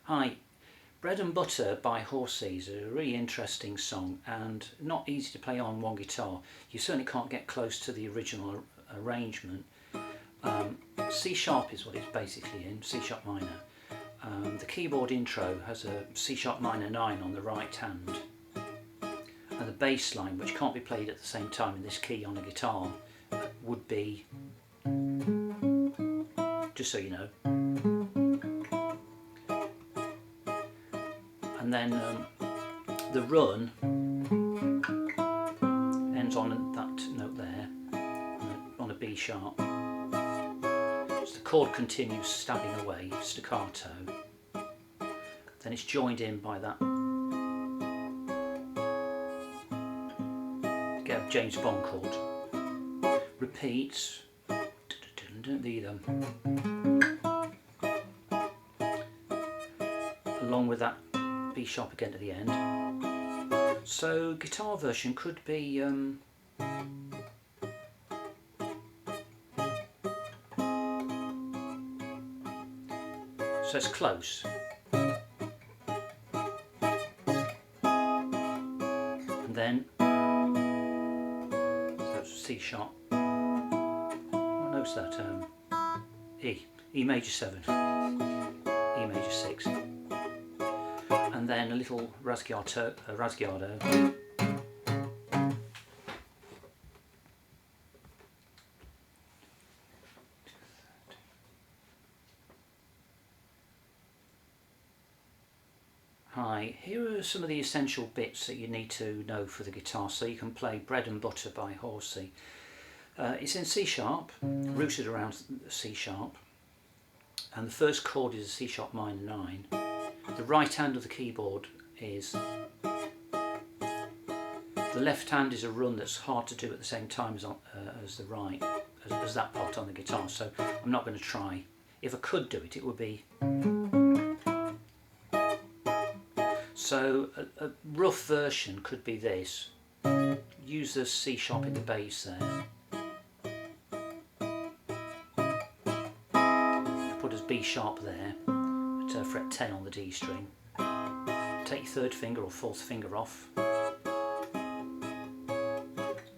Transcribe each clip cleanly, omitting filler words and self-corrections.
Hi, Bread and Butter by Horsey is a really interesting song and not easy to play on one guitar. You certainly can't get close to the original arrangement. C sharp is what it's basically in, C sharp minor. The keyboard intro has a C sharp minor 9 on the right hand. And the bass line, which can't be played at the same time in this key on a guitar, would be, just so you know. And then the run ends on that note there, on a B sharp. So the chord continues stabbing away, staccato. Then it's joined in by that. Get a James Bond chord. Repeats. Along with that B sharp again at the end. So guitar version could be so it's close. And then so that's C sharp. What note's that? E major 7, E major 6. And then a little rasguiato. Hi, here are some of the essential bits that you need to know for the guitar so you can play Bread and Butter by Horsey. It's in C sharp, rooted around C sharp, and the first chord is a C sharp minor 9. The right hand of the keyboard is, the left hand is a run that's hard to do at the same time as the right, as that part on the guitar, so I'm not going to try. If I could do it, it would be. So a rough version could be this. Use the C sharp in the bass there. Put as B sharp there. Fret 10 on the D string. Take your third finger or fourth finger off.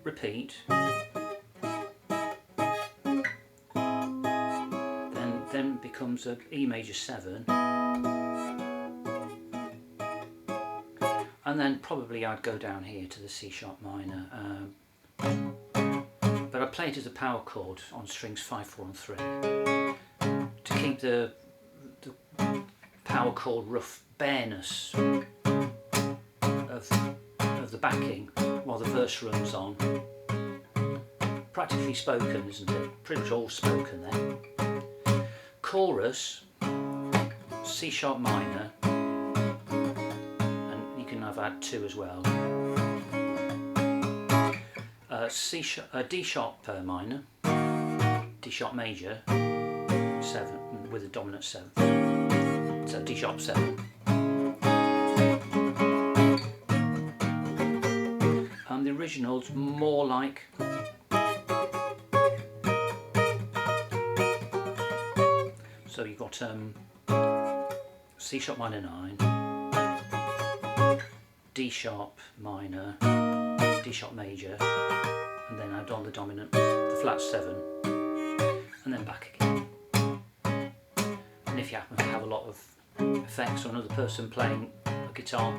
Repeat. Then becomes a E major 7. And then probably I'd go down here to the C sharp minor. But I play it as a power chord on strings 5, 4 and 3 to keep the power chord rough bareness of the backing while the verse runs on. Practically spoken, isn't it? Pretty much all spoken there. Chorus, C sharp minor, and you can have add 2 as well. D sharp minor, D sharp major 7 with a dominant 7. So D sharp 7. And the original's more like so you've got C sharp minor 9, D sharp minor, D sharp major, and then add on the dominant, the flat 7, and then back again. And if you happen to have a lot of effects or another person playing a guitar,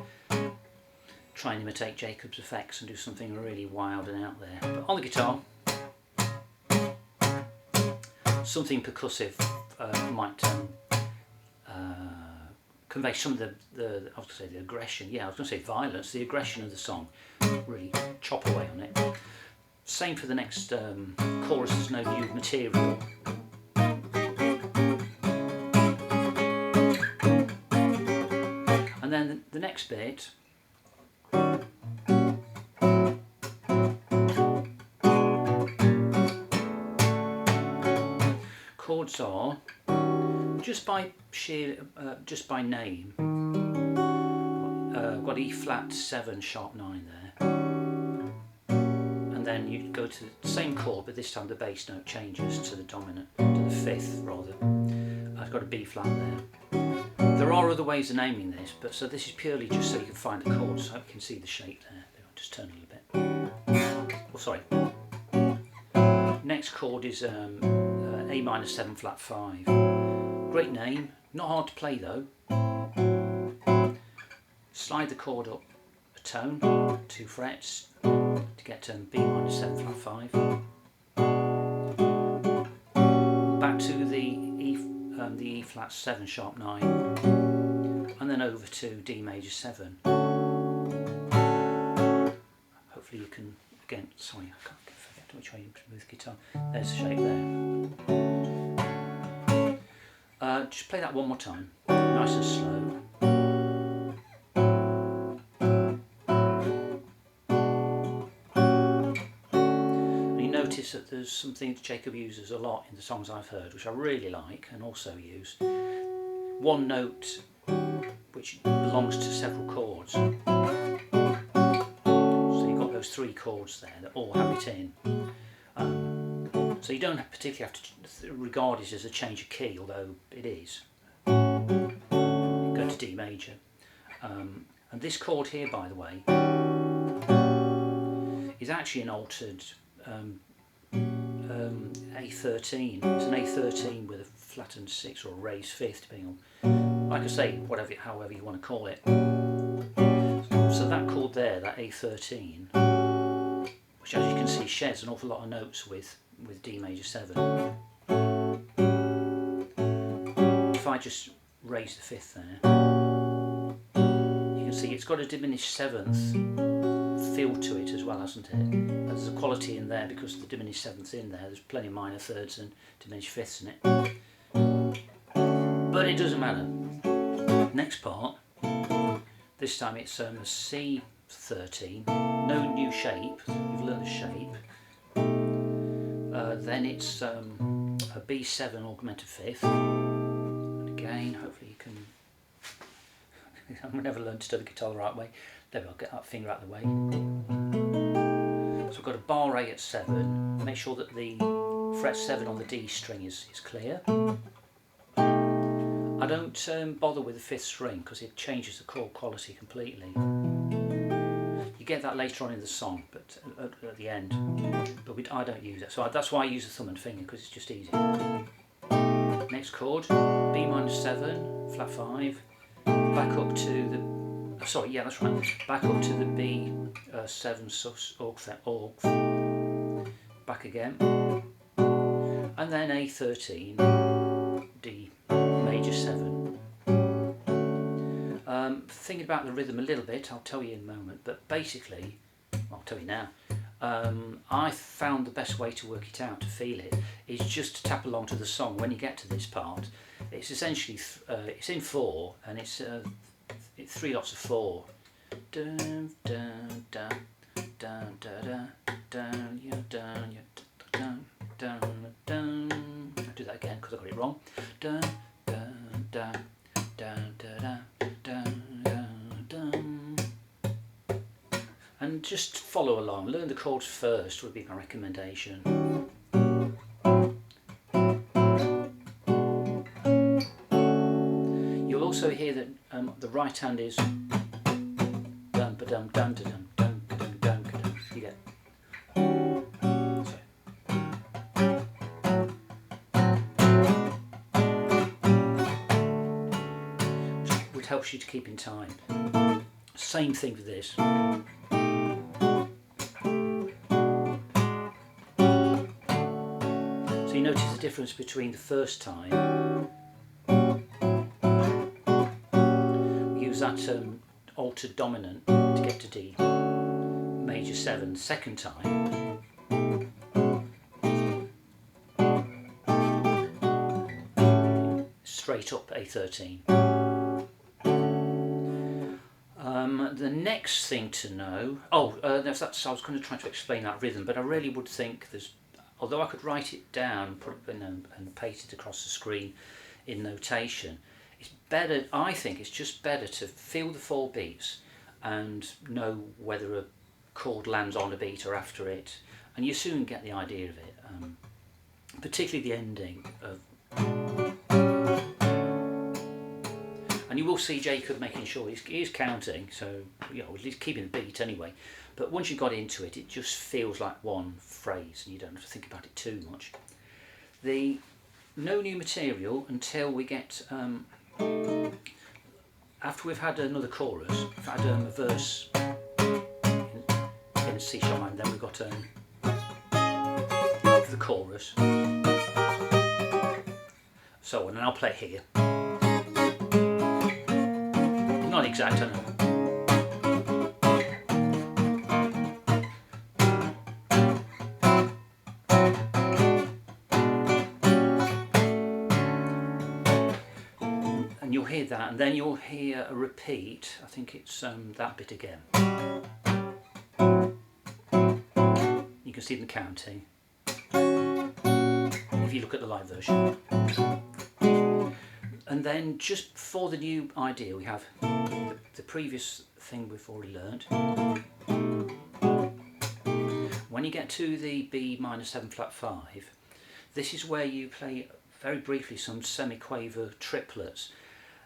try and imitate Jacob's effects and do something really wild and out there. But on the guitar, something percussive might convey some of the I was going to say the aggression, yeah I was going to say violence, the aggression of the song, really chop away on it. Same for the next chorus, there's no new material. And then the next bit, chords are just by name. Got E flat 7 sharp 9 there, and then you go to the same chord, but this time the bass note changes to the dominant, to the 5th rather. I've got a B flat there. There are are other ways of naming this, but so this is purely just so you can find the chords. I hope you can see the shape there. I'll just turn a little bit. Oh, sorry. Next chord is A minor 7 flat 5. Great name, not hard to play though. Slide the chord up a tone, 2 frets, to get to B minor 7 flat 5. Back to the E flat 7 sharp 9, and then over to D major 7. Hopefully you can, again, sorry, I can't forget which way you move the guitar. There's the shape there. Just play that one more time, nice and slow. And you notice that there's some things Jacob uses a lot in the songs I've heard, which I really like and also use. One note which belongs to several chords. So you've got those 3 chords there that all have it in. So you don't particularly have to regard it as a change of key, although it is. You go to D major. And this chord here, by the way, is actually an altered A13. It's an A13 with a flattened 6 or a raised 5th, depending on, like I say, however you want to call it. So that chord there, that A13, which as you can see shares an awful lot of notes with D major 7. If I just raise the 5th there, you can see it's got a diminished 7th feel to it as well, hasn't it? There's a quality in there because the diminished 7th in there. There's plenty of minor 3rds and diminished 5ths in it. But it doesn't matter. Next part, this time it's a C13, no new shape, you've learned the shape. Then it's a B7 augmented 5th, and again, hopefully you can, I've never learned to do the guitar the right way. There we go, I'll get that finger out of the way. So I've got a bar A at 7, make sure that the fret 7 on the D string is clear. I don't bother with the 5th string because it changes the chord quality completely. You get that later on in the song, but at the end. But I don't use it, so that's why I use the thumb and finger, because it's just easy. Next chord, B minor 7, flat 5, back up to the. Sorry, yeah, that's right. Back up to the B7 sus org, back again, and then A13, D major 7. Thinking about the rhythm a little bit, I'll tell you in a moment, but basically, I'll tell you now, I found the best way to work it out, to feel it, is just to tap along to the song. When you get to this part, it's essentially, it's in 4, and it's 3 lots of 4. Dun, dun, dun, dun, dun, dun, dun, dun, dun, dun. I'll do that again because I got it wrong. Dun, dun, dun, dun, dun, dun, dun, dun. And just follow along. Learn the chords first would be my recommendation. You'll also hear that the right hand is dum ba dum dum dum dum dum dum dum. You get. Which helps you to keep in time. Same thing for this. So you notice the difference between the first time. That altered dominant to get to D major 7. Second time straight up A13. The next thing to know, I was going to try to explain that rhythm, but I really would think although I could write it down, put it and paste it across the screen in notation, it's better, I think it's just better to feel the 4 beats and know whether a chord lands on a beat or after it, and you soon get the idea of it, particularly the ending of. And you will see Jacob making sure he's counting, so he's keeping the beat anyway. But once you've got into it, it just feels like one phrase, and you don't have to think about it too much. No new material until we get after we've had another chorus. We've had a verse in a C sharp minor, then we've got the chorus, so on, and I'll play it here. Not exact, I know. And you'll hear that, and then you'll hear a repeat. I think it's that bit again. You can see them counting if you look at the live version. And then just for the new idea, we have the previous thing we've already learned. When you get to the B minor 7 flat 5, this is where you play very briefly some semi-quaver triplets.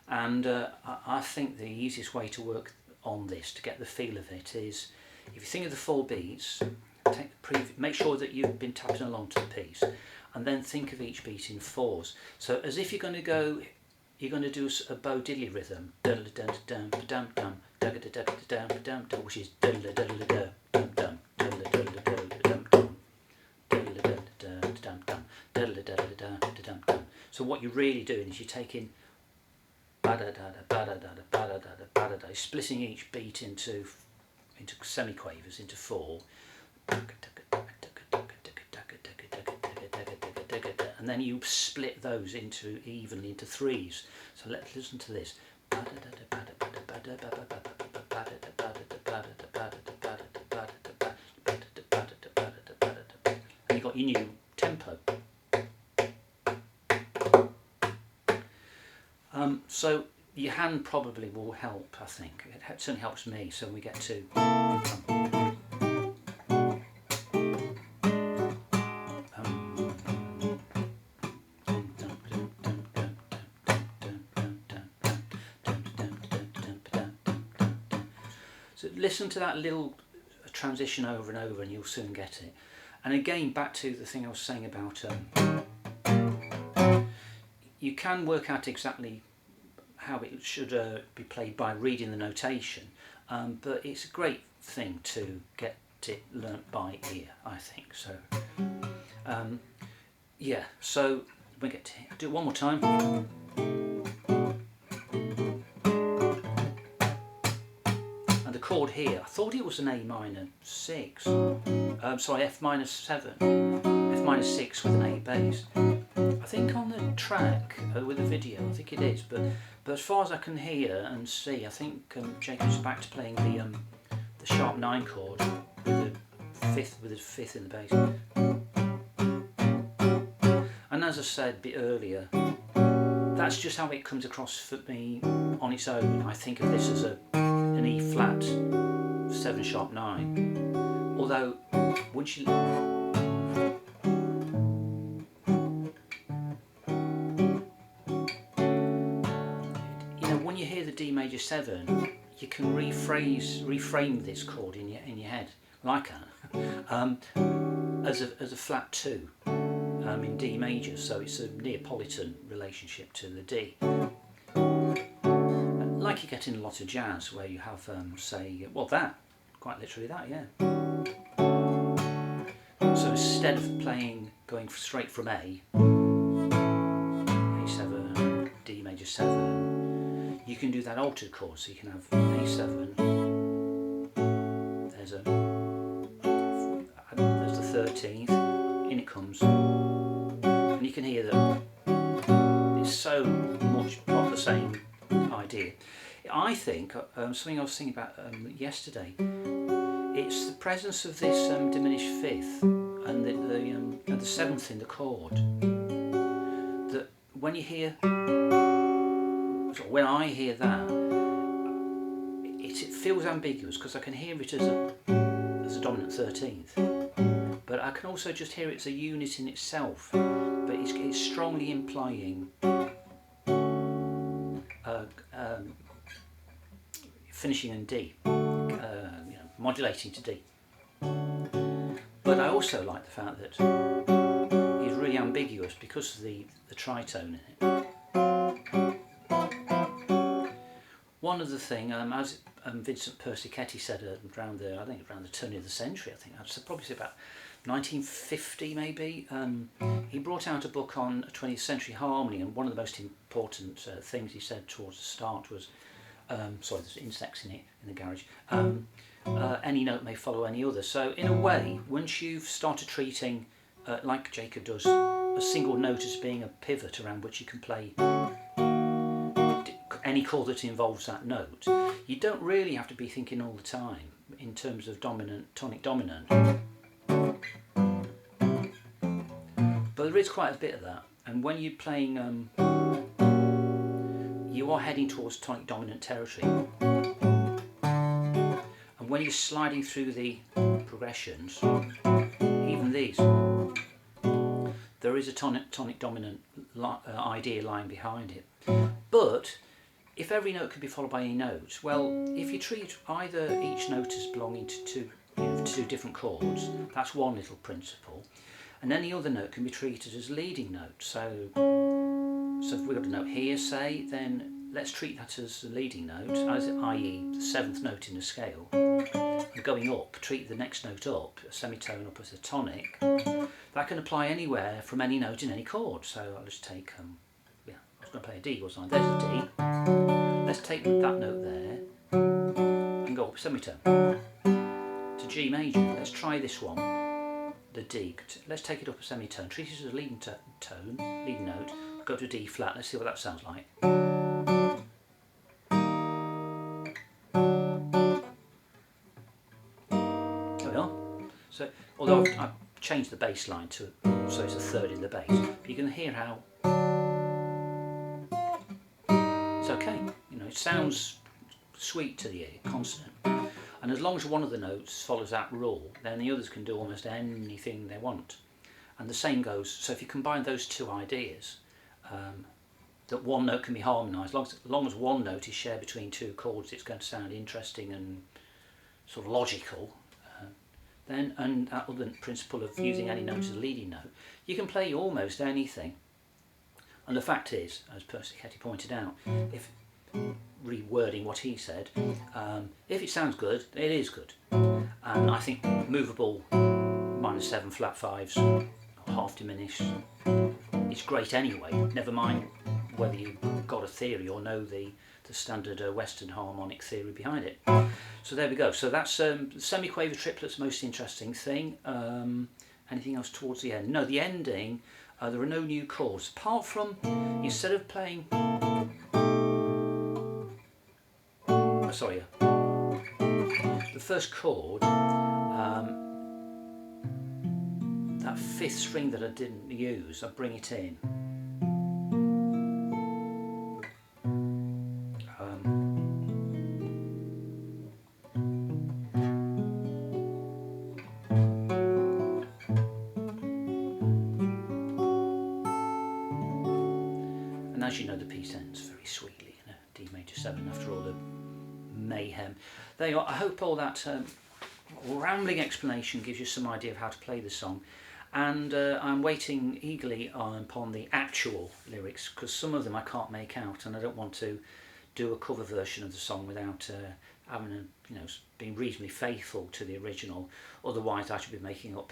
And I think the easiest way to work on this, to get the feel of it, is if you think of the 4 beats, make sure that you've been tapping along to the piece, and then think of each beat in 4s. So as if you're going to do a bow diddly rhythm, which is so what you're really doing is you're taking splitting each beat into semi-quavers, into 4, and then you split those evenly into 3s. So let's listen to this. And you've got your new tempo. So your hand probably will help, I think. It certainly helps me. So we get to so listen to that little transition over and over, and you'll soon get it. And again, back to the thing I was saying about you can work out exactly how it should be played by reading the notation, but it's a great thing to get it learnt by ear, I think. So yeah, so we get to do it one more time. And the chord here, I thought it was an A minor 6, sorry, F minor 7, F minor 6 with an A bass. I think on the track with the video, I think it is, but as far as I can hear and see, I think Jacob's back to playing the sharp 9 chord with the fifth in the bass. And as I said a bit earlier, that's just how it comes across for me on its own. I think of this as an E flat 7 sharp 9. Although once you D major 7, you can reframe this chord in your head, like that, as a flat 2 in D major. So it's a Neapolitan relationship to the D, like you get in a lot of jazz, where you have say, well, that, quite literally that, yeah. So instead of going straight from A7, D major 7. You can do that altered chord, so you can have A7, there's the 13th, in it comes, and you can hear that it's so much not the same idea. I think, something I was thinking about yesterday, it's the presence of this diminished 5th and the 7th in the chord, that when you hear, when I hear that, it feels ambiguous, because I can hear it as a dominant 13th, but I can also just hear it as a unit in itself, but it's strongly implying finishing in D, modulating to D. But I also like the fact that he's really ambiguous because of the tritone in it. One other thing, as Vincent Persichetti said around the turn of the century, I'd probably say about 1950 maybe, he brought out a book on 20th century harmony, and one of the most important things he said towards the start was, sorry, there's insects in the garage, any note may follow any other. So in a way, once you've started treating, like Jacob does, a single note as being a pivot around which you can play any chord that involves that note, you don't really have to be thinking all the time in terms of dominant, tonic dominant. But there is quite a bit of that, and when you're playing, you are heading towards tonic dominant territory. And when you're sliding through the progressions, even these, there is a tonic dominant idea lying behind it. But if every note can be followed by any note, well, if you treat either each note as belonging to two different chords, that's one little principle, and any other note can be treated as leading note. So if we've got a note here, say, then let's treat that as a leading note, i.e. the seventh note in the scale. And going up, treat the next note up, a semitone up as a tonic. That can apply anywhere from any note in any chord. So I'll just take, I was going to play a D, wasn't I? There's a D. Let's take that note there and go up a semitone to G major. Let's try this one, the D. Let's take it up a semitone. Treat it as a leading tone, leading note. Go to D flat. Let's see what that sounds like. There we are. So, although I've changed the bass line to so it's a third in the bass, you can hear how it's okay. It sounds sweet to the ear, consonant. And as long as one of the notes follows that rule, then the others can do almost anything they want. And the same goes, so if you combine those two ideas, that one note can be harmonised, as long as one note is shared between two chords, it's going to sound interesting and sort of logical. Then, and that other principle of using any note as a leading note, you can play almost anything. And the fact is, as Persichetti pointed out, if rewording what he said, if it sounds good, it is good. And I think movable -7 flat fives, half diminished, is great anyway. Never mind whether you've got a theory or know the standard Western harmonic theory behind it. So there we go. So that's semi-quaver triplet's most interesting thing. Anything else towards the end? No, the ending, there are no new chords. Apart from, instead of playing... the first chord, that fifth string that I didn't use, I bring it in. And as you know, the piece ends very sweetly in a D major 7 after all the mayhem. There you are. I hope all that rambling explanation gives you some idea of how to play the song, and I'm waiting eagerly upon the actual lyrics, because some of them I can't make out, and I don't want to do a cover version of the song without having being reasonably faithful to the original. Otherwise I should be making up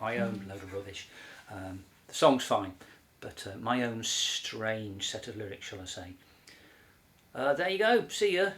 my own load of rubbish. The song's fine, but my own strange set of lyrics, shall I say. There you go. See ya.